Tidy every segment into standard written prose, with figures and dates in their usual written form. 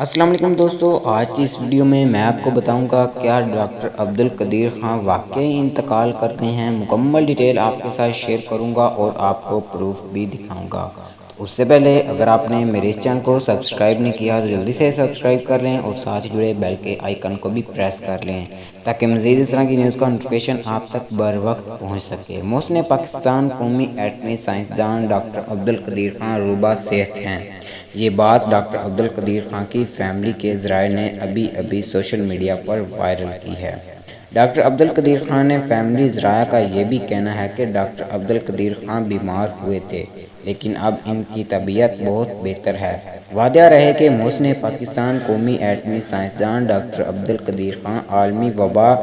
السلام علیکم دوستو، آج کی اس ویڈیو میں آپ کو بتاؤں گا کیا ڈاکٹر عبدالقدیر خان واقعی انتقال کر گئے ہیں۔ مکمل ڈیٹیل آپ کے ساتھ شیئر کروں گا اور آپ کو پروف بھی دکھاؤں گا۔ اس سے پہلے اگر آپ نے میرے اس چینل کو سبسکرائب نہیں کیا تو جلدی سے سبسکرائب کر لیں اور ساتھ جڑے بیل کے آئیکن کو بھی پریس کر لیں تاکہ مزید اس طرح کی نیوز کا نوٹیفیکیشن آپ تک بر وقت پہنچ سکے۔ محسن پاکستان قومی ایٹمی سائنسدان ڈاکٹر عبدالقدیر خان روبہ صحت ہیں۔ یہ بات ڈاکٹر عبدالقدیر خان کی فیملی کے ذرائع نے ابھی سوشل میڈیا پر وائرل کی ہے۔ ڈاکٹر عبدالقدیر خان نے فیملی ذرائع کا یہ بھی کہنا ہے کہ ڈاکٹر عبدالقدیر خان بیمار ہوئے تھے لیکن اب ان کی طبیعت بہت بہتر ہے۔ واضح رہے کہ محسن پاکستان قومی ایٹمی سائنسدان ڈاکٹر عبدالقدیر خان عالمی وبا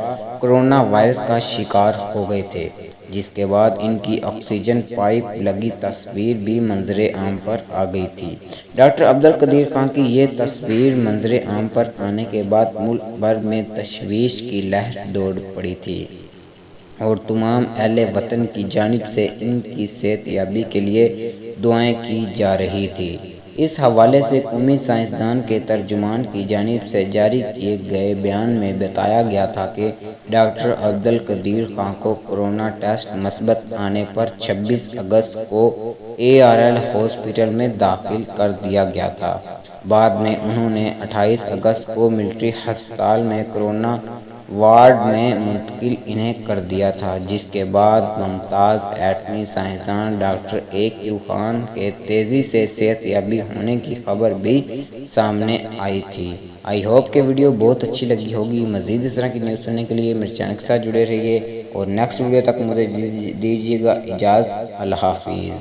کرونا وائرس کا شکار ہو گئے تھے، جس کے بعد ان کی آکسیجن پائپ لگی تصویر بھی منظر عام پر آ گئی تھی۔ ڈاکٹر عبدالقدیر خان کی یہ تصویر منظر عام پر آنے کے بعد ملک بھر میں تشویش کی لہر دوڑ پڑی تھی اور تمام اہل وطن کی جانب سے ان کی صحت یابی کے لیے دعائیں کی جا رہی تھی۔ اس حوالے سے قومی سائنسدان کے ترجمان کی جانب سے جاری کیے گئے بیان میں بتایا گیا تھا کہ ڈاکٹر عبدالقدیر خان کو کورونا ٹیسٹ مثبت آنے پر 26 اگست کو ARL ہاسپٹل میں داخل کر دیا گیا تھا۔ بعد میں انہوں نے 28 اگست کو ملٹری ہسپتال میں کورونا وارڈ میں منتقل انہیں کر دیا تھا، جس کے بعد ممتاز ایٹمی سائنسدان ڈاکٹر AQ خان کے تیزی سے صحت یابی ہونے کی خبر بھی سامنے آئی تھی۔ آئی ہوپ کہ ویڈیو بہت اچھی لگی ہوگی۔ مزید اس طرح کی نیوز سننے کے لیے میرے چینل کے ساتھ جڑے رہیے اور نیکسٹ ویڈیو تک مجھے دیجیے گا اجازت۔ اللہ حافظ۔